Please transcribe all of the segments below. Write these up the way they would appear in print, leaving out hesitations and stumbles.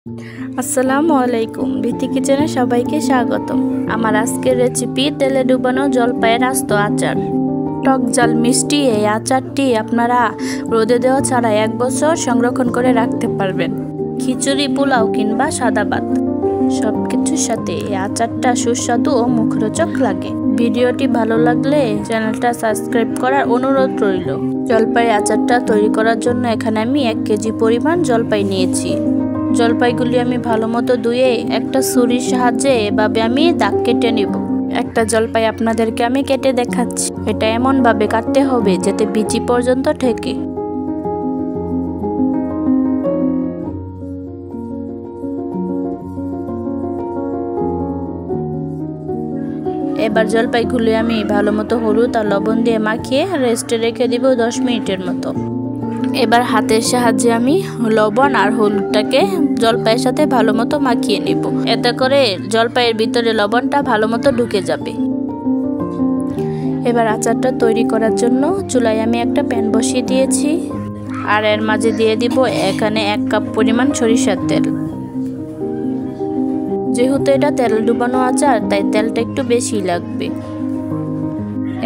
আসসালামু আলাইকুম, ভীতি কিচেনে সবাইকে স্বাগতম। আমার আজকের রেসিপি তেলে ডুবানো জলপাইয়ের আস্ত আচার। টক ঝাল মিষ্টি এই আচারটি আপনারা রোদে দেওয়া ছাড়া 1 বছর সংরক্ষণ করে রাখতে পারবেন। খিচুড়ি, পোলাও কিংবা সাদা ভাত সবকিছুর সাথে এই আচারটা সুস্বাদু ও মুখরোচক লাগে। ভিডিওটি ভালো লাগলে চ্যানেলটা সাবস্ক্রাইব করার অনুরোধ রইল। জলপাই আচারটা তৈরি করার জন্য এখানে আমি 1 কেজি পরিমাণ জলপাই নিয়েছি। জলপাইগুলি আমি ভালো মতো ধুয়ে একটা ছুরির সাহায্যে এভাবে আমি দাগ কেটে নিব। একটা জলপাই আপনাদেরকে আমি কেটে দেখাচ্ছি। এটা এমন ভাবে কাটতে হবে যাতে বিচি পর্যন্ত ঠেকে। এবার জলপাইগুলি আমি ভালো মতো হলুদ আর লবণ দিয়ে মাখিয়ে রেস্টে রেখে দিব 10 মিনিটের মতো। এবার হাতের সাহায্যে আমি লবণ আর হলুদটাকে জলপাইয়ের সাথে ভালো মতো মাখিয়ে নিব। এতে করে জলপাইয়ের ভিতরে লবণটা ভালো মতো ঢুকে যাবে। এবার আচারটা তৈরি করার জন্য চুলায় আমি একটা প্যান বসিয়ে দিয়েছি আর এর মাঝে দিয়ে দিব এখানে 1 কাপ পরিমাণ সরিষার তেল। যেহেতু এটা তেল ডুবানো আচার তাই তেলটা একটু বেশি লাগবে।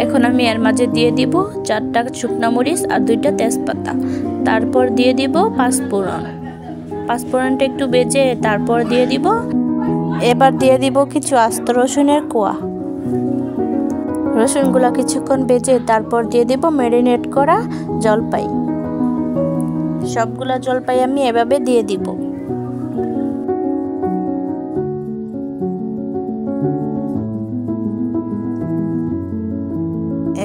এখন আমি এর মাঝে দিয়ে দিব 4টা শুকনা মরিচ আর 2টা তেজপাতা। তারপর দিয়ে দিব পাঁচফোড়নটা একটু ভেজে তারপর দিয়ে দিব। এবার দিয়ে দিব কিছু আস্ত রসুনের কোয়া। রসুনগুলা কিছুক্ষণ ভেজে তারপর দিয়ে দিব ম্যারিনেট করা জলপাই। সবগুলা জলপাই আমি এভাবে দিয়ে দিব।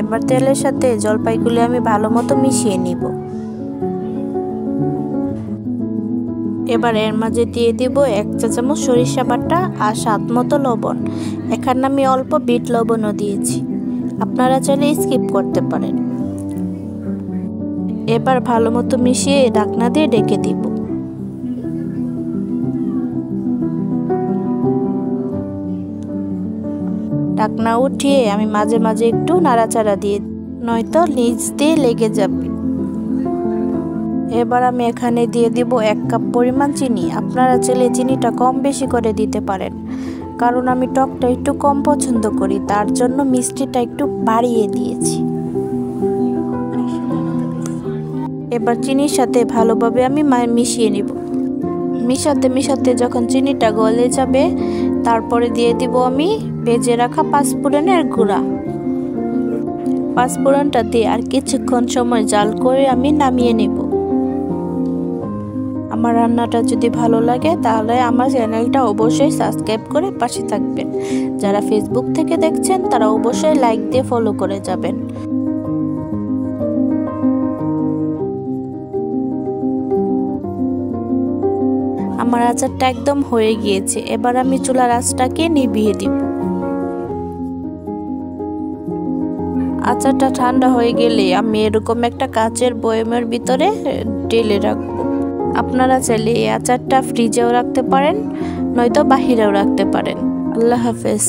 এবার তেলের সাথে জলপাইগুলি আমি ভালো মতো মিশিয়ে নিব। এবার এর মাঝে দিয়ে দিব 1 চা চামচ সরিষা বাটা আর স্বাদ মতো লবণ। এখানে আমি অল্প বিট লবণও দিয়েছি, আপনারা চাইলে স্কিপ করতে পারেন। এবার ভালো মতো মিশিয়ে ঢাকনা দিয়ে ঢেকে দিব। ঢাকনা উঠিয়ে আমি মাঝে মাঝে একটু নাড়াচাড়া দিয়ে, নয়তো নিচ দিয়ে লেগে যাবে। এবার আমি এখানে দিয়ে দিব 1 কাপ পরিমাণ চিনি। আপনারা চাইলে চিনিটা কম বেশি করে দিতে পারেন, কারণ আমি টকটা একটু কম পছন্দ করি, তার জন্য মিষ্টিটা একটু বাড়িয়ে দিয়েছি। এবার চিনির সাথে ভালোভাবে আমি মিশিয়ে নিব। মিশাতে যখন চিনিটা গলে যাবে তারপরে দিয়ে দিব আমি ভেজে রাখা পাঁচফোড়নের গুঁড়া। পাঁচফোড়নটা দিয়ে আর কিছুক্ষণ সময় জাল করে আমি নামিয়ে নেব। আমার রান্নাটা যদি ভালো লাগে তাহলে আমার চ্যানেলটা অবশ্যই সাবস্ক্রাইব করে পাশে থাকবেন। যারা ফেসবুক থেকে দেখছেন তারা অবশ্যই লাইক দিয়ে ফলো করে যাবেন। আমার আচারটা একদম হয়ে গিয়েছে। এবার আমি চুলার আঁচটাকে নিভিয়ে দিব। আচারটা ঠান্ডা হয়ে গেলে আমি এরকম একটা কাচের বয়ামের ভিতরে ঢেলে রাখবো। আপনারা চাইলে এই আচারটা ফ্রিজেও রাখতে পারেন, নয়তো বাহিরেও রাখতে পারেন। আল্লাহ হাফেজ।